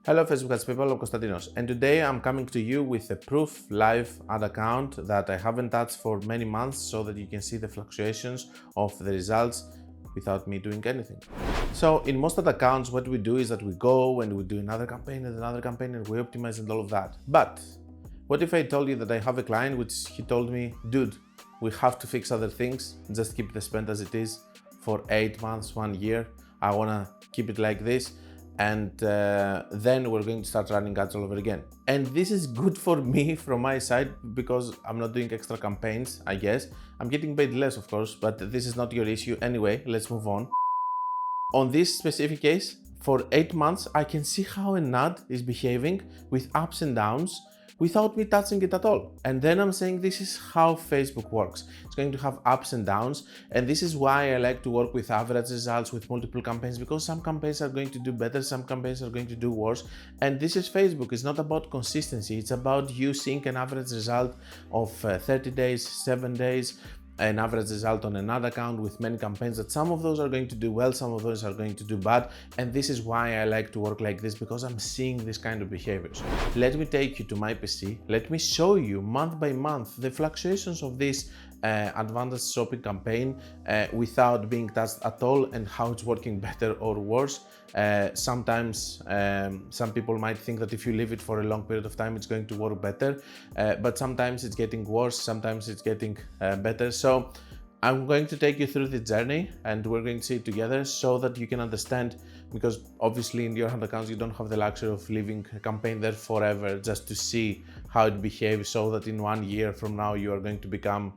Hello Facebook people, I'm Konstantinos, and today I'm coming to you with a proof live ad account that I haven't touched for many months so that you can see the fluctuations of the results without me doing anything. So in most ad accounts, what we do is that we go and we do another campaign and another campaign and we optimize and all of that. But what if I told you that I have a client which he told me, dude, we have to fix other things, just keep the spend as it is for 8 months, 1 year. I wanna keep it like this. And then we're going to start running ads all over again. And this is good for me from my side because I'm not doing extra campaigns, I guess. I'm getting paid less, of course, but this is not your issue anyway. Let's move on. On this specific case, for 8 months, I can see how an ad is behaving with ups and downs without me touching it at all. And then I'm saying this is how Facebook works. It's going to have ups and downs. And this is why I like to work with average results with multiple campaigns, because some campaigns are going to do better, some campaigns are going to do worse. And this is Facebook. It's not about consistency. It's about you seeing an average result of 30 days, 7 days, an average result on another account with many campaigns that some of those are going to do well, some of those are going to do bad. And this is why I like to work like this, because I'm seeing this kind of behaviors. Let me take you to my PC. Let me show you month by month the fluctuations of this advanced shopping campaign without being touched at all, and how it's working better or worse. Sometimes some people might think that if you leave it for a long period of time it's going to work better, but sometimes it's getting worse, sometimes it's getting better. So I'm going to take you through the journey and we're going to see it together so that you can understand, because obviously in your hand accounts you don't have the luxury of leaving a campaign there forever just to see how it behaves, so that in 1 year from now you are going to become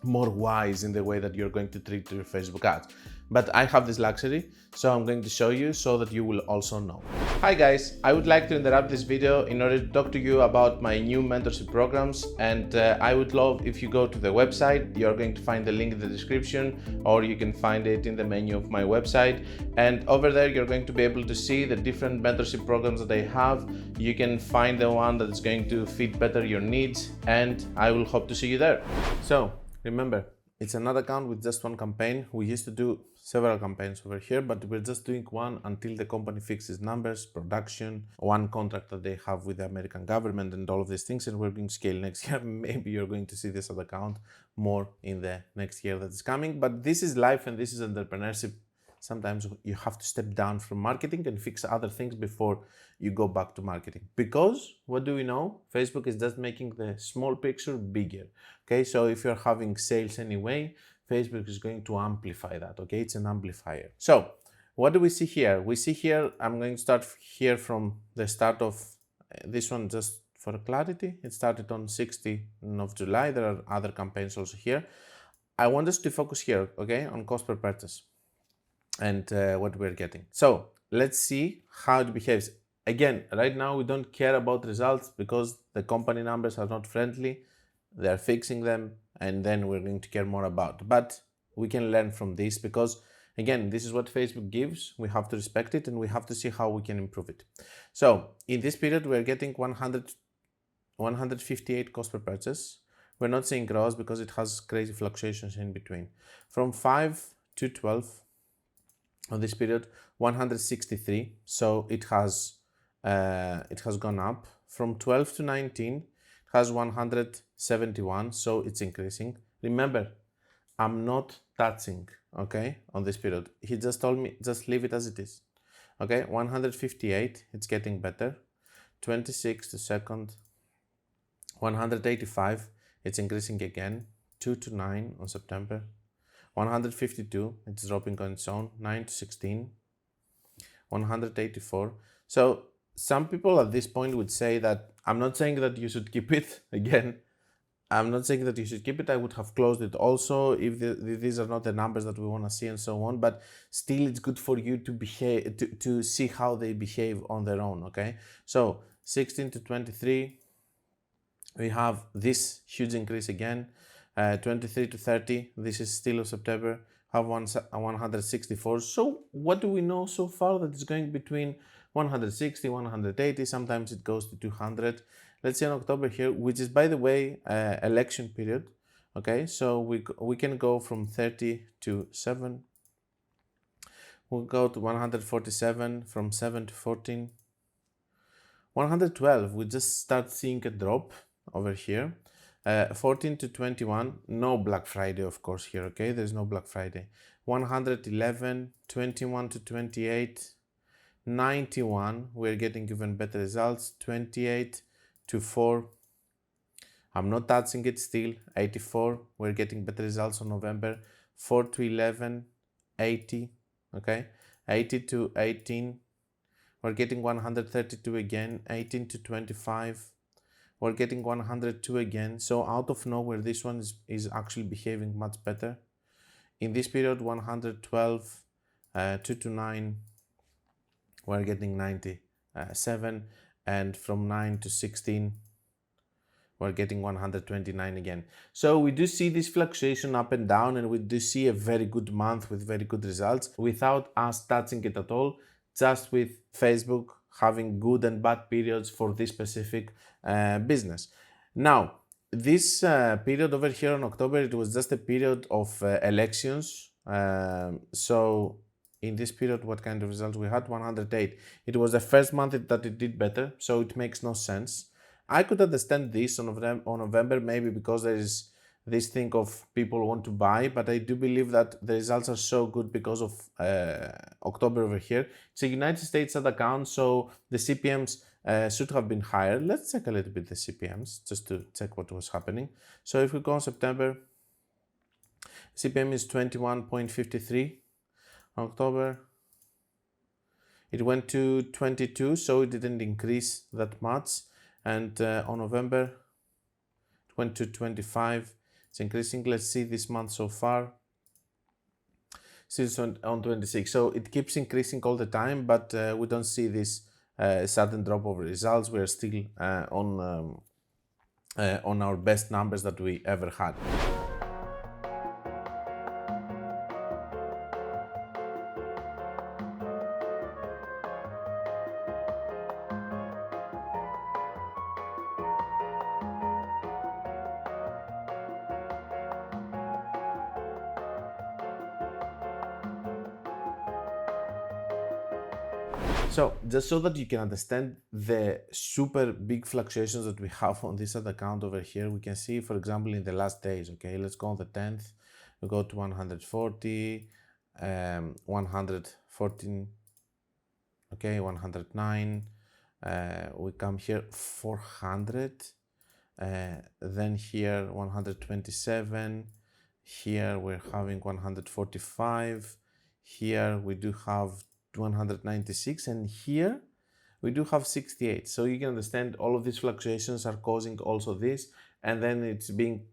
more wise in the way that you're going to treat your Facebook ads. But I have this luxury, so I'm going to show you so that you will also know. Hi guys, I would like to interrupt this video in order to talk to you about my new mentorship programs, and I would love if you go to the website. You're going to find the link in the description, or you can find it in the menu of my website, and over there you're going to be able to see the different mentorship programs that I have. You can find the one that is going to fit better your needs, and I will hope to see you there. So remember, it's another account with just one campaign. We used to do several campaigns over here, but we're just doing one until the company fixes numbers, production, one contract that they have with the American government and all of these things, and we're going to scale next year. Maybe you're going to see this other account more in the next year that is coming, but this is life and this is entrepreneurship. Sometimes you have to step down from marketing and fix other things before you go back to marketing. Because what do we know? Facebook is just making the small picture bigger. Okay, so if you're having sales anyway, Facebook is going to amplify that. Okay, it's an amplifier. So what do we see here? We see here, I'm going to start here from the start of this one just for clarity. It started on 16th of July. There are other campaigns also here. I want us to focus here, okay, on cost per purchase and what we're getting. So let's see how it behaves. Again, right now we don't care about results because the company numbers are not friendly. They're fixing them, and then we're going to care more about. But we can learn from this because, again, this is what Facebook gives. We have to respect it and we have to see how we can improve it. So in this period, we're getting 158 cost per purchase. We're not seeing gross because it has crazy fluctuations in between. From 5 to 12 on this period, 163. So it has gone up. From 12 to 19, it has 171. So it's increasing. Remember, I'm not touching, okay, on this period. He just told me, just leave it as it is. Okay, 158, it's getting better. 26 to second, 185, it's increasing again. 2 to 9 on September. 152, it's dropping on its own. 9 to 16, 184. So some people at this point would say that, I'm not saying that you should keep it. Again, I'm not saying that you should keep it. I would have closed it also if these are not the numbers that we want to see and so on. But still, it's good for you to behave, to see how they behave on their own. Okay, so 16 to 23, we have this huge increase again. 23 to 30, this is still of September, have 164. So what do we know so far? That it's going between 160, 180, sometimes it goes to 200. Let's see in October here, which is, by the way, election period. Okay, so we can go from 30 to 7. We'll go to 147, from 7 to 14. 112, we just start seeing a drop over here. 14 to 21, no Black Friday, of course, here, okay? There's no Black Friday. 111, 21 to 28, 91, we're getting even better results. 28 to 4, I'm not touching it still. 84, we're getting better results on November. 4 to 11, 80, okay? 80 to 18, we're getting 132 again. 18 to 25, we're getting 102 again. So out of nowhere, this one is actually behaving much better. In this period, 112, 2 to 9, we're getting 97, and from 9 to 16, we're getting 129 again. So we do see this fluctuation up and down, and we do see a very good month with very good results without us touching it at all, just with Facebook having good and bad periods for this specific business. Now, this period over here in October, it was just a period of elections. So in this period, what kind of results we had? 108. It was the first month that it did better, so it makes no sense. I could understand this on November, maybe because there is this thing of people want to buy, but I do believe that the results are so good because of October over here. It's a United States ad account, so the CPMs should have been higher. Let's check a little bit the CPMs just to check what was happening. So if we go on September, CPM is 21.53. October, it went to 22, so it didn't increase that much. And on November, it went to 25. It's increasing. Let's see this month so far. Still on 26. So it keeps increasing all the time, but we don't see this sudden drop of results. We are still on our best numbers that we ever had. So just so that you can understand the super big fluctuations that we have on this ad account over here, we can see, for example, in the last days, okay, let's go on the 10th, we go to 140, 114, okay, 109, we come here 400, then here 127, here we're having 145, here we do have 196, and here we do have 68. So you can understand all of these fluctuations are causing also this, and then it's being,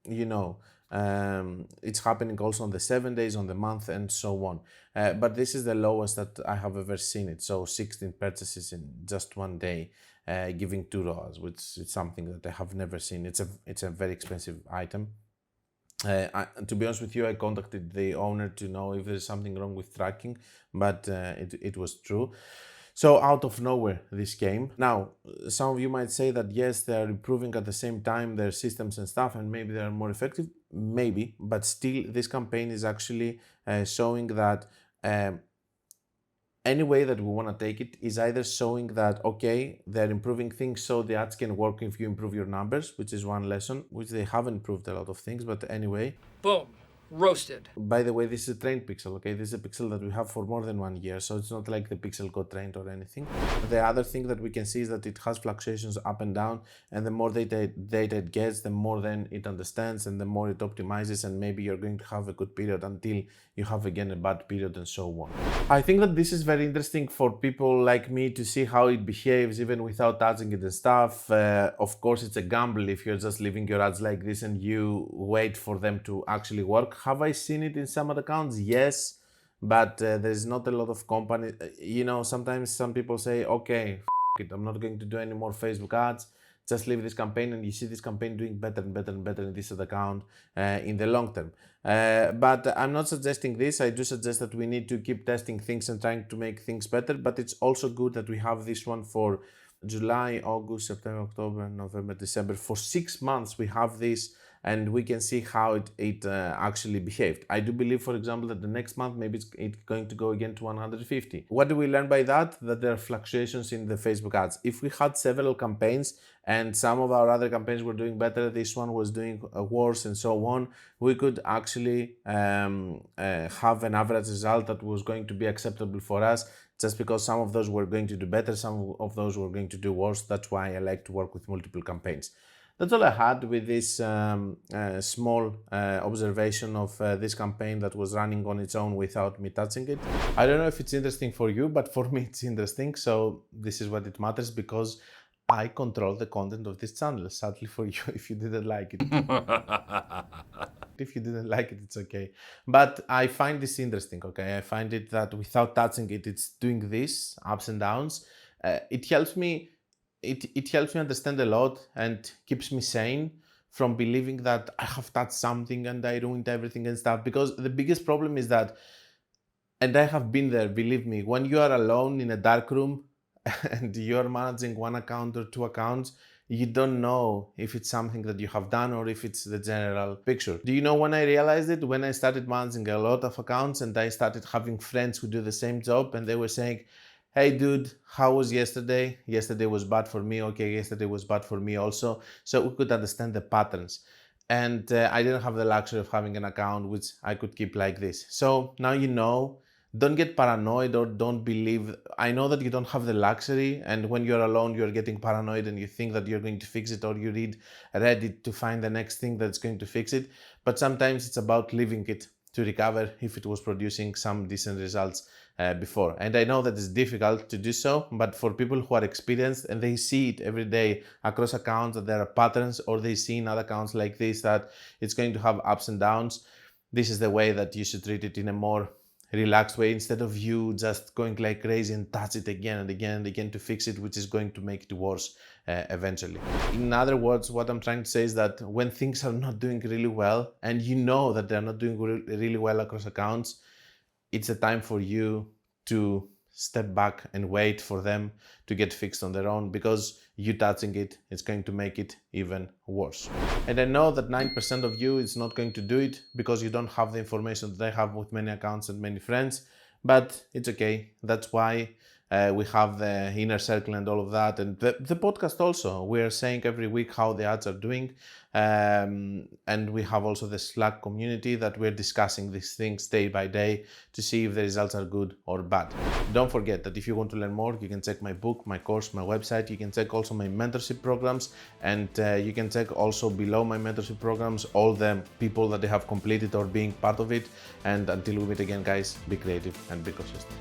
it's happening also on the 7 days, on the month, and so on. But this is the lowest that I have ever seen it. So 16 purchases in just one day, giving $2, which is something that I have never seen. It's a very expensive item. To be honest with you, I contacted the owner to know if there's something wrong with tracking, but it was true. So out of nowhere, this came. Now, some of you might say that yes, they are improving at the same time their systems and stuff, and maybe they are more effective. Maybe, but still, this campaign is actually showing that any way that we want to take it is either showing that, okay, they're improving things so the ads can work if you improve your numbers, which is one lesson, which they haven't improved a lot of things, but anyway. Boom. Roasted. By the way, this is a trained pixel, okay? This is a pixel that we have for more than 1 year, so it's not like the pixel got trained or anything. The other thing that we can see is that it has fluctuations up and down, and the more data it gets, the more then it understands, and the more it optimizes, and maybe you're going to have a good period until you have again a bad period, and so on. I think that this is very interesting for people like me to see how it behaves even without touching it and stuff. Of course, it's a gamble if you're just leaving your ads like this and you wait for them to actually work. Have I seen it in some other accounts? Yes, but there's not a lot of companies. Sometimes some people say, okay, it, I'm not going to do any more Facebook ads. Just leave this campaign, and you see this campaign doing better and better and better in this ad account in the long term. But I'm not suggesting this. I do suggest that we need to keep testing things and trying to make things better. But it's also good that we have this one for July, August, September, October, November, December. For 6 months, we have this and we can see how it actually behaved. I do believe, for example, that the next month maybe it's going to go again to 150. What do we learn by that? That there are fluctuations in the Facebook ads. If we had several campaigns and some of our other campaigns were doing better, this one was doing worse, and so on, we could actually have an average result that was going to be acceptable for us, just because some of those were going to do better, some of those were going to do worse. That's why I like to work with multiple campaigns. That's all I had with this small observation of this campaign that was running on its own without me touching it. I don't know if it's interesting for you, but for me it's interesting. So this is what it matters, because I control the content of this channel. Sadly for you, if you didn't like it. If you didn't like it, it's okay. But I find this interesting, okay? I find it that without touching it, it's doing this, ups and downs. It helps me understand a lot and keeps me sane from believing that I have touched something and I ruined everything and stuff. Because the biggest problem is that, and I have been there, believe me, when you are alone in a dark room and you're managing one account or two accounts, you don't know if it's something that you have done or if it's the general picture. Do you know when I realized it? When I started managing a lot of accounts and I started having friends who do the same job, and they were saying, hey dude, how was yesterday? Yesterday was bad for me. Okay, yesterday was bad for me also. So we could understand the patterns. And I didn't have the luxury of having an account which I could keep like this. So now you know. Don't get paranoid or don't believe. I know that you don't have the luxury, and when you're alone, you're getting paranoid and you think that you're going to fix it, or you read Reddit to find the next thing that's going to fix it. But sometimes it's about leaving it to recover if it was producing some decent results before. And I know that it's difficult to do so, but for people who are experienced and they see it every day across accounts that there are patterns, or they see in other accounts like this that it's going to have ups and downs, this is the way that you should treat it, in a more relaxed way, instead of you just going like crazy and touch it again and again and again to fix it, which is going to make it worse eventually. In other words, what I'm trying to say is that when things are not doing really well, and you know that they're not doing really well across accounts, it's a time for you to step back and wait for them to get fixed on their own, because you touching it, it's going to make it even worse. And I know that 9% of you is not going to do it because you don't have the information that I have with many accounts and many friends, but it's okay. That's why we have the inner circle and all of that, and the podcast also. We're saying every week how the ads are doing, and we have also the Slack community that we're discussing these things day by day to see if the results are good or bad. Don't forget that if you want to learn more, you can check my book, my course, my website. You can check also my mentorship programs, and you can check also below my mentorship programs all the people that they have completed or being part of it. And until we meet again, guys, be creative and be consistent.